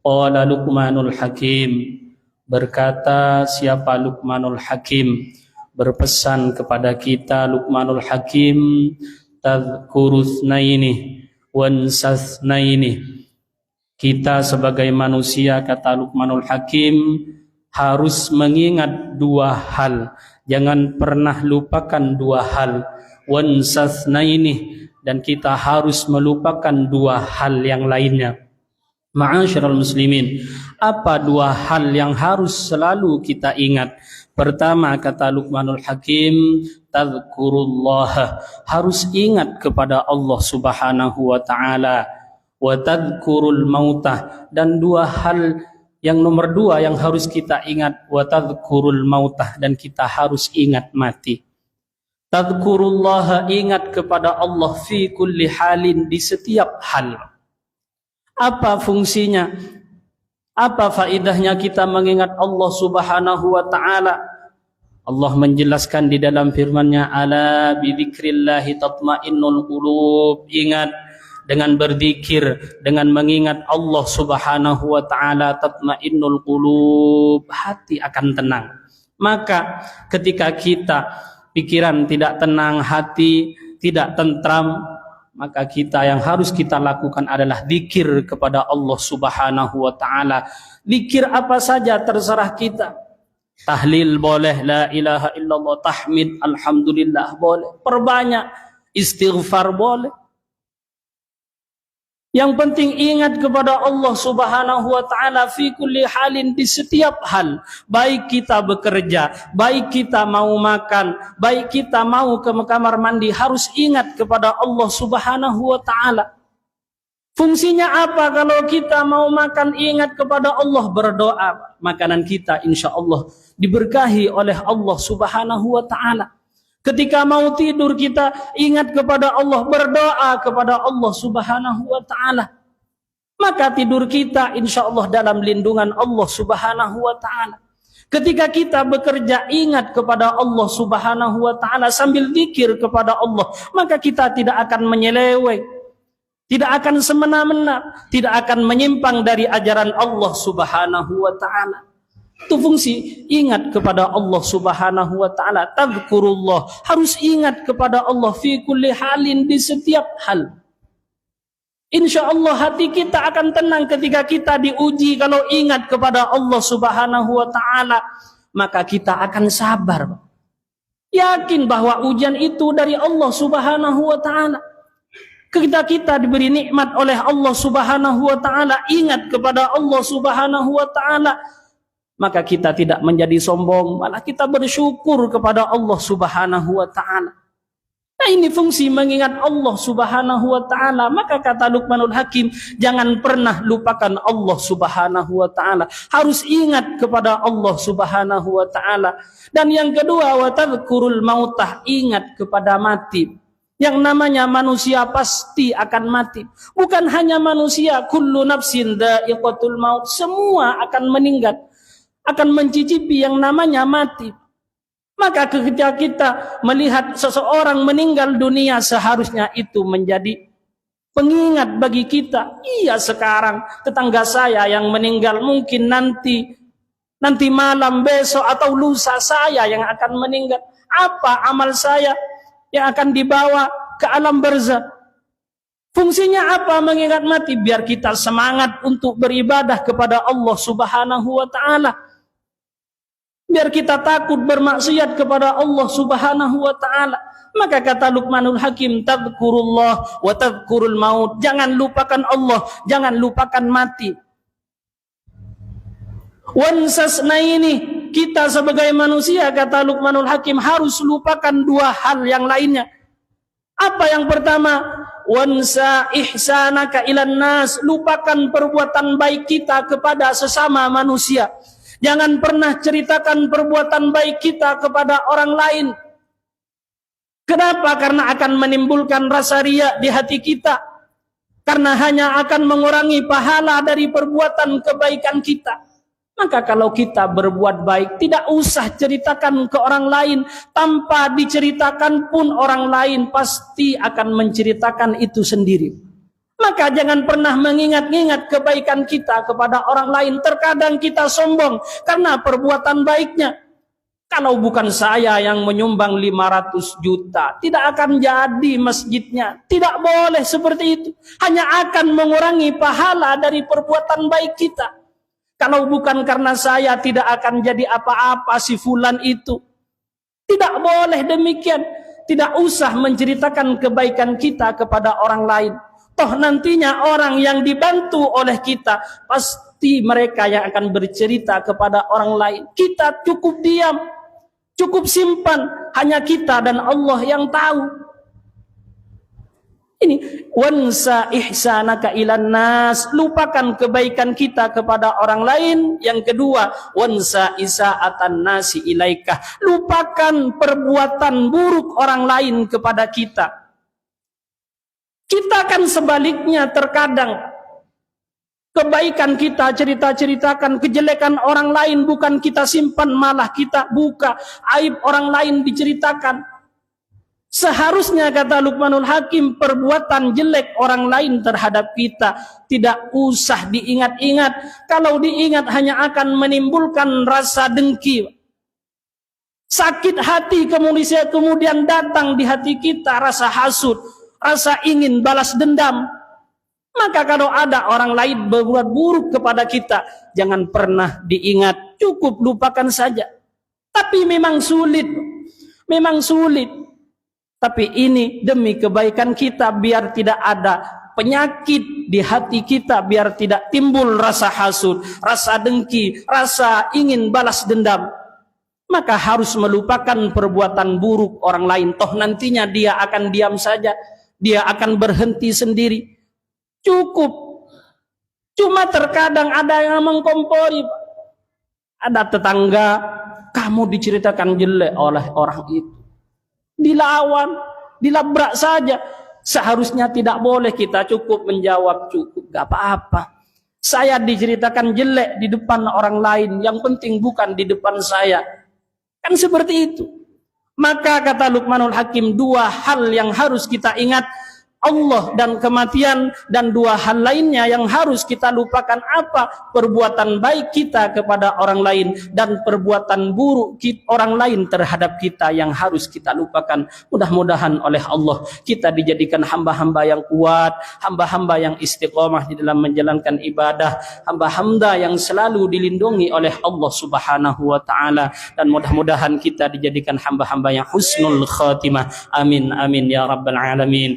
Qala Luqmanul Hakim, berkata siapa Luqmanul Hakim, berpesan kepada kita Luqmanul Hakim, tadhkurusnaini wansasnaini. Kita sebagai manusia, kata Luqmanul Hakim, harus mengingat dua hal, jangan pernah lupakan dua hal. Wansasnaini, dan kita harus melupakan dua hal yang lainnya. Ma'asyiral muslimin, apa dua hal yang harus selalu kita ingat? Pertama, kata Luqmanul Hakim, tadhkurullah, harus ingat kepada Allah Subhanahu wa taala, wa tadhkurul mautah, dan dua hal yang nomor dua yang harus kita ingat, wa tadhkurul mautah, dan kita harus ingat mati. Tadhkurullah, ingat kepada Allah fi kulli halin, di setiap hal. Apa fungsinya? Apa faedahnya kita mengingat Allah Subhanahu wa taala? Allah menjelaskan di dalam firman-Nya, ala bidzikrillahi tatmainnul qulub. Ingat, dengan berzikir, dengan mengingat Allah Subhanahu wa taala, tatmainnul qulub, hati akan tenang. Maka ketika kita pikiran tidak tenang, hati tidak tentram, maka kita yang harus kita lakukan adalah zikir kepada Allah Subhanahu wa taala. Zikir apa saja terserah kita. Tahlil boleh, la ilaha illallah, tahmid, alhamdulillah boleh, perbanyak, istighfar boleh. Yang penting ingat kepada Allah Subhanahu wa taala fi kulli halin, di setiap hal. Baik kita bekerja, baik kita mau makan, baik kita mau ke kamar mandi, harus ingat kepada Allah Subhanahu wa taala. Fungsinya apa kalau kita mau makan? Ingat kepada Allah, berdoa. Makanan kita insyaallah diberkahi oleh Allah Subhanahu wa taala. Ketika mau tidur kita ingat kepada Allah, berdoa kepada Allah Subhanahu wa taala. Maka tidur kita insyaallah dalam lindungan Allah Subhanahu wa taala. Ketika kita bekerja ingat kepada Allah Subhanahu wa taala sambil zikir kepada Allah, maka kita tidak akan menyeleweng, tidak akan semena-mena, tidak akan menyimpang dari ajaran Allah Subhanahu wa taala. Itu fungsi ingat kepada Allah Subhanahu wa taala. Tadhkurullah, harus ingat kepada Allah fi kulli halin, di setiap hal. Insyaallah hati kita akan tenang ketika kita diuji. Kalau ingat kepada Allah Subhanahu wa taala, maka kita akan sabar. Yakin bahwa ujian itu dari Allah Subhanahu wa taala. Ketika kita diberi nikmat oleh Allah Subhanahu wa taala, ingat kepada Allah Subhanahu wa taala, maka kita tidak menjadi sombong, malah kita bersyukur kepada Allah Subhanahu wa taala. Nah, ini fungsi mengingat Allah Subhanahu wa taala. Maka kata Luqmanul Hakim, jangan pernah lupakan Allah Subhanahu wa taala. Harus ingat kepada Allah Subhanahu wa taala. Dan yang kedua, wa tadhkurul mautah, ingat kepada mati. Yang namanya manusia pasti akan mati. Bukan hanya manusia, kullu nafsin dha'iqatul maut, semua akan meninggal, akan mencicipi yang namanya mati. Maka ketika kita melihat seseorang meninggal dunia, seharusnya itu menjadi pengingat bagi kita. Iya, sekarang tetangga saya yang meninggal, mungkin nanti malam, besok atau lusa saya yang akan meninggal. Apa amal saya yang akan dibawa ke alam barzakh? Fungsinya apa mengingat mati? Biar kita semangat untuk beribadah kepada Allah Subhanahu wa taala. Biar kita takut bermaksiat kepada Allah Subhanahu wa taala. Maka kata Luqmanul Hakim, tadhkurullah wa tadhkurul maut. Jangan lupakan Allah, jangan lupakan mati. Wansasnaini, kita sebagai manusia, kata Luqmanul Hakim, harus lupakan dua hal yang lainnya. Apa yang pertama? Wansa ihsanaka ilan nas, lupakan perbuatan baik kita kepada sesama manusia. Jangan pernah ceritakan perbuatan baik kita kepada orang lain. Kenapa? Karena akan menimbulkan rasa riya di hati kita. Karena hanya akan mengurangi pahala dari perbuatan kebaikan kita. Maka kalau kita berbuat baik, tidak usah ceritakan ke orang lain. Tanpa diceritakan pun orang lain pasti akan menceritakan itu sendiri. Maka jangan pernah mengingat-ingat kebaikan kita kepada orang lain. Terkadang kita sombong karena perbuatan baiknya. Kalau bukan saya yang menyumbang 500 juta, tidak akan jadi masjidnya. Tidak boleh seperti itu. Hanya akan mengurangi pahala dari perbuatan baik kita. Kalau bukan karena saya, tidak akan jadi apa-apa si fulan itu. Tidak boleh demikian. Tidak usah menceritakan kebaikan kita kepada orang lain. Toh nantinya orang yang dibantu oleh kita, pasti mereka yang akan bercerita kepada orang lain. Kita cukup diam, cukup simpan, hanya kita dan Allah yang tahu. Ini wansa ihsanaka ilan nas, lupakan kebaikan kita kepada orang lain. Yang kedua, wansa isaatan nasi ilaika, lupakan perbuatan buruk orang lain kepada kita. Kita kan sebaliknya terkadang kebaikan kita cerita-ceritakan, kejelekan orang lain bukan kita simpan, malah kita buka, aib orang lain diceritakan. Seharusnya kata Luqmanul Hakim, perbuatan jelek orang lain terhadap kita tidak usah diingat-ingat. Kalau diingat hanya akan menimbulkan rasa dengki, sakit hati, kemudian datang di hati kita rasa hasud, rasa ingin balas dendam. Maka kalau ada orang lain berbuat buruk kepada kita, jangan pernah diingat, cukup lupakan saja. Tapi memang sulit. Tapi ini demi kebaikan kita, biar tidak ada penyakit di hati kita, biar tidak timbul rasa hasud, rasa dengki, rasa ingin balas dendam. Maka harus melupakan perbuatan buruk orang lain. Toh nantinya dia akan diam saja, dia akan berhenti sendiri. Cukup. Cuma terkadang ada yang mengkompori. Ada tetangga, kamu diceritakan jelek oleh orang itu. Dilawan, dilabrak saja. Seharusnya tidak boleh, kita cukup menjawab, cukup, gak apa-apa. Saya diceritakan jelek di depan orang lain, yang penting bukan di depan saya. Kan seperti itu. Maka kata Luqmanul Hakim, dua hal yang harus kita ingat, Allah dan kematian, dan dua hal lainnya yang harus kita lupakan. Apa? Perbuatan baik kita kepada orang lain dan perbuatan buruk orang lain terhadap kita yang harus kita lupakan. Mudah-mudahan oleh Allah kita dijadikan hamba-hamba yang kuat, hamba-hamba yang istiqomah di dalam menjalankan ibadah, hamba-hamba yang selalu dilindungi oleh Allah Subhanahu wa taala, dan mudah-mudahan kita dijadikan hamba-hamba yang husnul khatimah. Amin amin ya rabbal alamin.